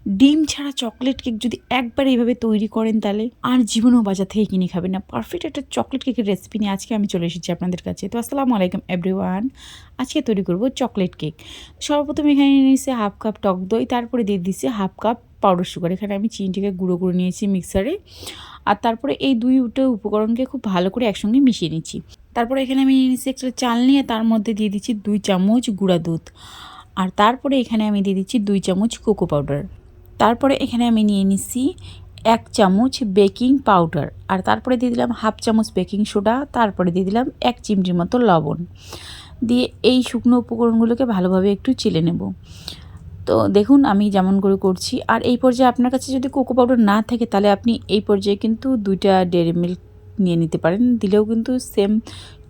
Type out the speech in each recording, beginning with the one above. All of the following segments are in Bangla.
ডিম ছাড়া চকলেট কেক যদি একবার এইভাবে তৈরি করেন তাহলে আর জীবনেও বাজার থেকে কিনে খাবেন না। পারফেক্ট একটা চকলেট কেকের রেসিপি নিয়ে আজকে আমি চলে এসেছি আপনাদের কাছে। তো আসসালামু আলাইকুম এভরিওয়ান। আজকে তৈরি করব চকলেট কেক। সর্বপ্রথম এখানে নিয়েছি হাফ কাপ টক দই, তারপরে দিয়ে দিচ্ছি হাফ কাপ পাউডার সুগার। এখানে আমি চিনিটাকে গুঁড়ো করে নিয়েছি মিক্সারে। আর তারপরে এই দুইটা উপকরণকে খুব ভালো করে একসঙ্গে মিশিয়ে নিচ্ছি। তারপরে এখানে আমি নিয়ে নিচ্ছি একটা চাল নিয়ে তার মধ্যে দিয়ে দিচ্ছি 2 চামচ গুঁড়া দুধ। আর তারপরে এখানে আমি দিয়ে দিচ্ছি 2 চামচ কোকো পাউডার। তারপরে এখানে আমি নিয়ে নিচ্ছি 1 চামচ বেকিং পাউডার। আর তারপরে দিয়ে দিলাম হাফ চামচ বেকিং সোডা। তারপরে দিয়ে দিলাম 1 চিমটির মতো লবণ। দিয়ে এই শুকনো উপকরণগুলোকে ভালোভাবে একটু চেলে নেব। তো দেখুন আমি যেমন করে করছি। আর এই পর্যায়ে আপনার কাছে যদি কোকো পাউডার না থাকে তাহলে আপনি এই পর্যায়ে কিন্তু 2টা ডেয়ারি মিল্ক নিয়ে নিতে পারেন, দিলেও কিন্তু সেম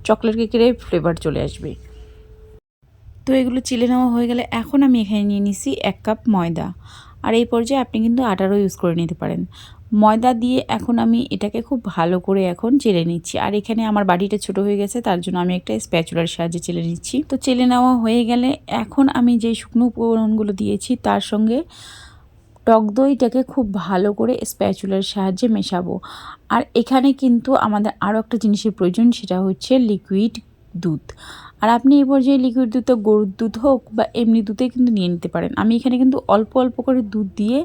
চকলেট কেকের ফ্লেভার চলে আসবে। তো এগুলো চেলে নেওয়া হয়ে গেলে এখন আমি এখানে নিয়ে নিচ্ছি 1 কাপ ময়দা। আর এই পর্যায়ে আপনি কিন্তু আটারও ইউজ করে নিতে পারেন। ময়দা দিয়ে এখন আমি এটাকে খুব ভালো করে এখন চেলে নিচ্ছি। আর এখানে আমার বাটিটা ছোট হয়ে গেছে, তার জন্য আমি একটা স্প্যাচুলার সাহায্যে চেলে নিচ্ছি। তো চেলে নেওয়া হয়ে গেলে এখন আমি যে শুকনো উপকরণগুলো দিয়েছি তার সঙ্গে টক দইটাকে খুব ভালো করে স্প্যাচুলার সাহায্যে মেশাবো। আর এখানে কিন্তু আমাদের আরও একটা জিনিসের প্রয়োজন, সেটা হচ্ছে লিকুইড দুধ। আর আপনি এই পর্যায়ে লিকুইড দুধটা গরুর দুধ হোক বা এমনি দুধে কিন্তু নিয়ে নিতে পারেন। আমি এখানে কিন্তু অল্প অল্প করে দুধ দিয়ে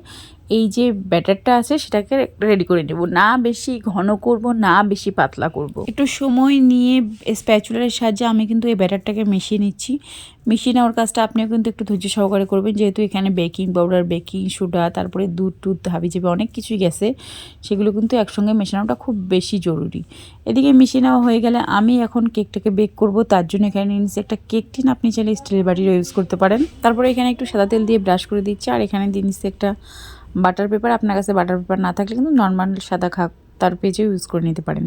এই যে ব্যাটারটা আছে সেটাকে রেডি করে নেব। না বেশি ঘন করব, না বেশি পাতলা করব। একটু সময় নিয়ে স্প্যাচুলারের সাহায্যে আমি কিন্তু এই ব্যাটারটাকে মিশিয়ে নিচ্ছি। মিশিয়ে নেওয়ার কাজটা আপনিও কিন্তু একটু ধৈর্য সহকারে করবেন, যেহেতু এখানে বেকিং পাউডার, বেকিং সোডা, তারপরে দুধ টুধ হাবিজাবি অনেক কিছুই গেছে, সেগুলো কিন্তু একসঙ্গে মেশানোটা খুব বেশি জরুরি। এদিকে মিশিয়ে নেওয়া হয়ে গেলে আমি এখন কেকটাকে বেক করব। তার জন্য এখানে নিয়েছি একটা কেক টিন, আপনি চাইলে স্টিলের বাটিরও ইউজ করতে পারেন। তারপরে এখানে একটু সাদা তেল দিয়ে ব্রাশ করে দিচ্ছি। আর এখানে দিয়ে নিচ্ছি একটা বাটার পেপার। আপনার কাছে বাটার পেপার না থাকলে কিন্তু নর্মাল সাদা তার পেজেও ইউজ করে নিতে পারেন।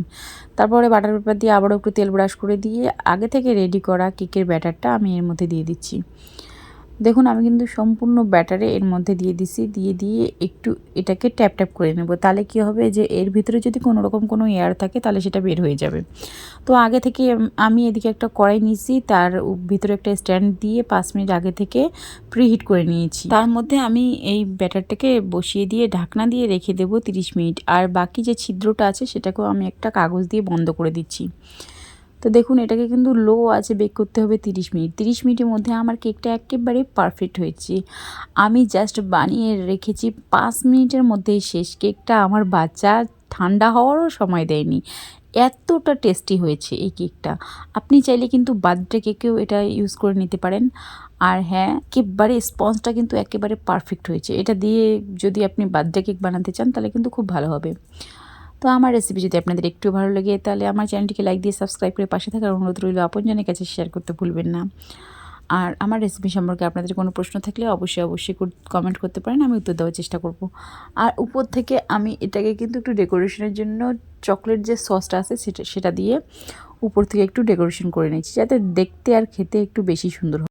তারপরে বাটার পেপার দিয়ে আবারও একটু তেল ব্রাশ করে দিয়ে আগে থেকে রেডি করা কেকের ব্যাটারটা আমি এর মধ্যে দিয়ে দিচ্ছি। দেখুন আমি কিন্তু সম্পূর্ণ ব্যাটারে এর মধ্যে দিয়ে দিছি। দিয়ে একটু এটাকে ট্যাপ ট্যাপ করে নেব। তাহলে কি হবে, যে এর ভিতরে যদি কোনো রকম কোনো এয়ার থাকে তাহলে সেটা বের হয়ে যাবে। তো আগে থেকে আমি এদিকে একটা কড়াই নিয়েছি, তার ভিতরে একটা স্ট্যান্ড দিয়ে 5 মিনিট আগে থেকে প্রিহিট করে নিয়েছি। তার মধ্যে আমি এই ব্যাটারটাকে বসিয়ে দিয়ে ঢাকনা দিয়ে রেখে দেবো 30 মিনিট। আর বাকি যে ছিদ্রটা আছে সেটাকেও আমি একটা কাগজ দিয়ে বন্ধ করে দিচ্ছি। তো দেখুন এটাকে কিন্তু লো আছে বেক করতে হবে 30 মিনিট। 30 মিনিটের মধ্যে আমার কেকটা একেবারে পারফেক্ট হয়েছে। আমি জাস্ট বানিয়ে রেখেছি 5 মিনিটের মধ্যেই শেষ। কেকটা আমার বাচ্চা ঠান্ডা হওয়ারও সময় দেয়নি, এতটা টেস্টি হয়েছে এই কেকটা। আপনি চাইলে কিন্তু বার্থডে কেকেও এটা ইউজ করে নিতে পারেন। আর হ্যাঁ, একেবারে স্পঞ্জটা কিন্তু একেবারে পারফেক্ট হয়েছে। এটা দিয়ে যদি আপনি বার্থডে কেক বানাতে চান তাহলে কিন্তু খুব ভালো হবে। তো আমার রেসিপি যদি আপনাদের একটু ভালো লাগে তাহলে আমার চ্যানেলটিকে লাইক দিয়ে সাবস্ক্রাইব করে পাশে থাকার অনুরোধ রইল। আপনজনের কাছে শেয়ার করতে ভুলবেন না। আর আমার রেসিপি সম্পর্কে আপনাদের কোনো প্রশ্ন থাকলে অবশ্যই কমেন্ট করতে পারেন, আমি উত্তর দেওয়ার চেষ্টা করব। আর উপর থেকে আমি এটাকে কিন্তু একটু ডেকোরেশনের জন্য চকলেট যে সসটা আছে সেটা দিয়ে উপর থেকে একটু ডেকোরেশন করে নিচ্ছি, যাতে দেখতে আর খেতে একটু বেশি সুন্দর হয়।